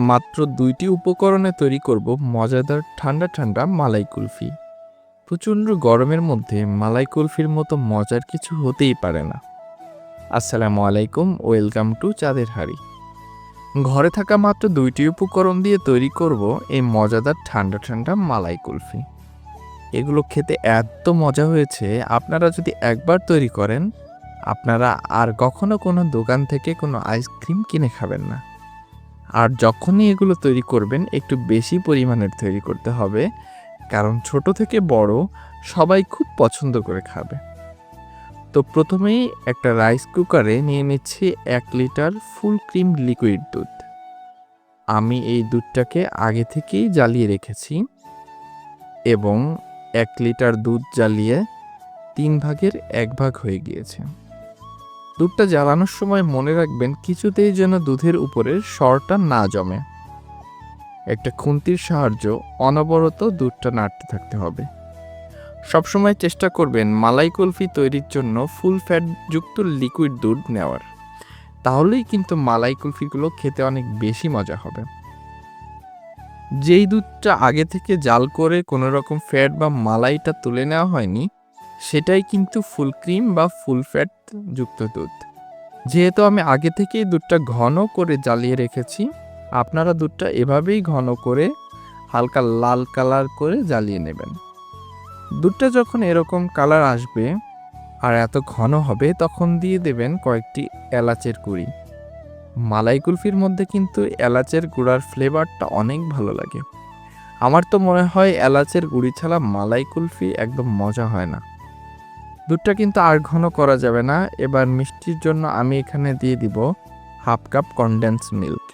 মাত্র ২টি উপকরণে তৈরি করব মজাদার ঠান্ডা ঠান্ডা মালাই কুলফি। প্রচণ্ড গরমের মধ্যে মালাই কুলফির মতো মজার কিছু হতেই পারে না। আসসালামু আলাইকুম, ওয়েলকাম টু চাঁদের হাঁড়ি। ঘরে থাকা মাত্র ২টি উপকরণ দিয়ে তৈরি করব এই মজাদার ঠান্ডা ঠান্ডা মালাই কুলফি। এগুলো খেতে এত মজা হয়েছে, আপনারা যদি একবার তৈরি করেন আপনারা আর কখনো কোনো দোকান থেকে কোনো আইসক্রিম কিনে খাবেন না। আর যখনই এগুলো তৈরি করবেন একটু বেশি পরিমাণের তৈরি করতে হবে, কারণ ছোট থেকে বড় সবাই খুব পছন্দ করে খাবে। তো প্রথমেই একটা রাইস কুকারে নিয়ে নিচ্ছি ১ লিটার ফুল ক্রিম লিকুইড দুধ। আমি এই দুধটাকে আগে থেকেই জ্বালিয়ে রেখেছি এবং ১ লিটার দুধ জ্বালিয়ে ৩ ভাগের ১ ভাগ হয়ে গিয়েছে। দুধটা জ্বালানোর সময় মনে রাখবেন কিছুতেই যেন দুধের উপরের সরটা না জমে। একটা খুন্তির সাহায্য অনবরত দুধটা নাড়তে থাকতে হবে। সবসময় চেষ্টা করবেন মালাই কুলফি তৈরির জন্য ফুল ফ্যাট যুক্ত লিকুইড দুধ নেওয়ার, তাহলেই কিন্তু মালাই কুলফিগুলো খেতে অনেক বেশি মজা হবে। যেই দুধটা আগে থেকে জাল করে কোনো রকম ফ্যাট বা মালাইটা তুলে নেওয়া হয়নি, সেটাই কিন্তু ফুল ক্রিম বা ফুল ফ্যাট যুক্ত দুধ। যেহেতু আমি আগে থেকেই দুধটা ঘন করে জ্বালিয়ে রেখেছি, আপনারা দুধটা এভাবেই ঘন করে হালকা লাল কালার করে জ্বালিয়ে নেবেন। দুধটা যখন এরকম কালার আসবে আর এত ঘন হবে, তখন দিয়ে দেবেন কয়েকটি এলাচের গুঁড়ি। মালাই কুলফির মধ্যে কিন্তু এলাচের গুঁড়ার ফ্লেভারটা অনেক ভালো লাগে। আমার তো মনে হয় এলাচের গুঁড়ি ছাড়া মালাই কুলফি একদম মজা হয় না। দুধটা কিন্তু আর ঘন করা যাবে না। এবার মিষ্টির জন্য আমি এখানে দিয়ে দিব 1/2 কাপ কনডেন্স মিল্ক।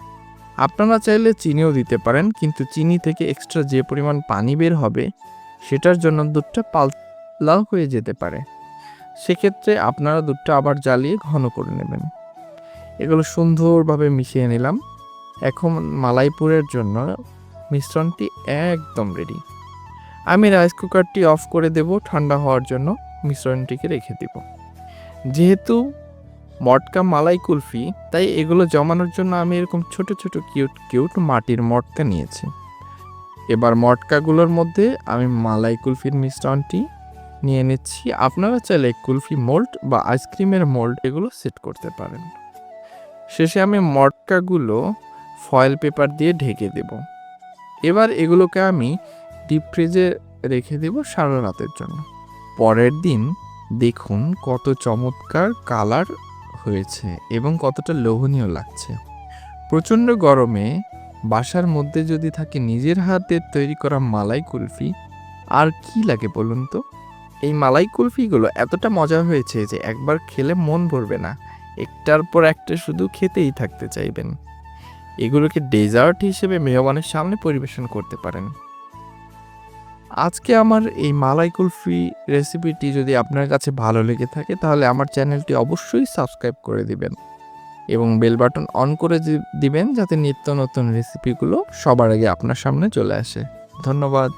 আপনারা চাইলে চিনিও দিতে পারেন, কিন্তু চিনি থেকে এক্সট্রা যে পরিমাণ পানি বের হবে সেটার জন্য দুধটা পাতলা হয়ে যেতে পারে। সেক্ষেত্রে আপনারা দুধটা আবার জ্বালিয়ে ঘন করে নেবেন। এগুলো সুন্দরভাবে মিশিয়ে নিলাম। এখন মালাইপুরের জন্য মিশ্রণটি একদম রেডি। আমি রাইস কুকারটি অফ করে দেব, ঠান্ডা হওয়ার জন্য মিশ্রণটিকে রেখে দেব। যেহেতু মটকা মালাই কুলফি, তাই এগুলো জমানোর জন্য আমি এরকম ছোট ছোট কিউট মাটির মটকা নিয়েছি। এবার মটকাগুলোর মধ্যে আমি মালাই কুলফির মিশ্রণটি নিয়ে নিচ্ছি। আপনারা চাইলে কুলফি মোল্ড বা আইসক্রিমের মোল্ড এগুলো সেট করতে পারেন। শেষে আমি মটকাগুলো ফয়েল পেপার দিয়ে ঢেকে দেব। এবার এগুলোকে আমি ডিপ ফ্রিজে রেখে দেব সারা রাতের জন্য। পরের দিন দেখুন কত চমৎকার কালার হয়েছে এবং কতটা লোভনীয় লাগছে। প্রচণ্ড গরমে বাসার মধ্যে যদি থাকে নিজের হাতের তৈরি করা মালাই কুলফি, আর কি লাগে বলুন তো? এই মালাই কুলফিগুলো এতটা মজা হয়েছে যে একবার খেলে মন ভরবে না, একটার পর একটা শুধু খেতেই থাকতে চাইবেন। এগুলোকে ডেজার্ট হিসেবে মেহমানের সামনে পরিবেশন করতে পারেন। আজকে আমার এই মালাই কুলফি রেসিপিটি যদি আপনার কাছে ভালো লেগে থাকে, তাহলে আমার চ্যানেলটি অবশ্যই সাবস্ক্রাইব করে দিবেন এবং বেল বাটন অন করে দিবেন, যাতে নিত্য নতুন রেসিপিগুলো সবার আগে আপনার সামনে চলে আসে। ধন্যবাদ।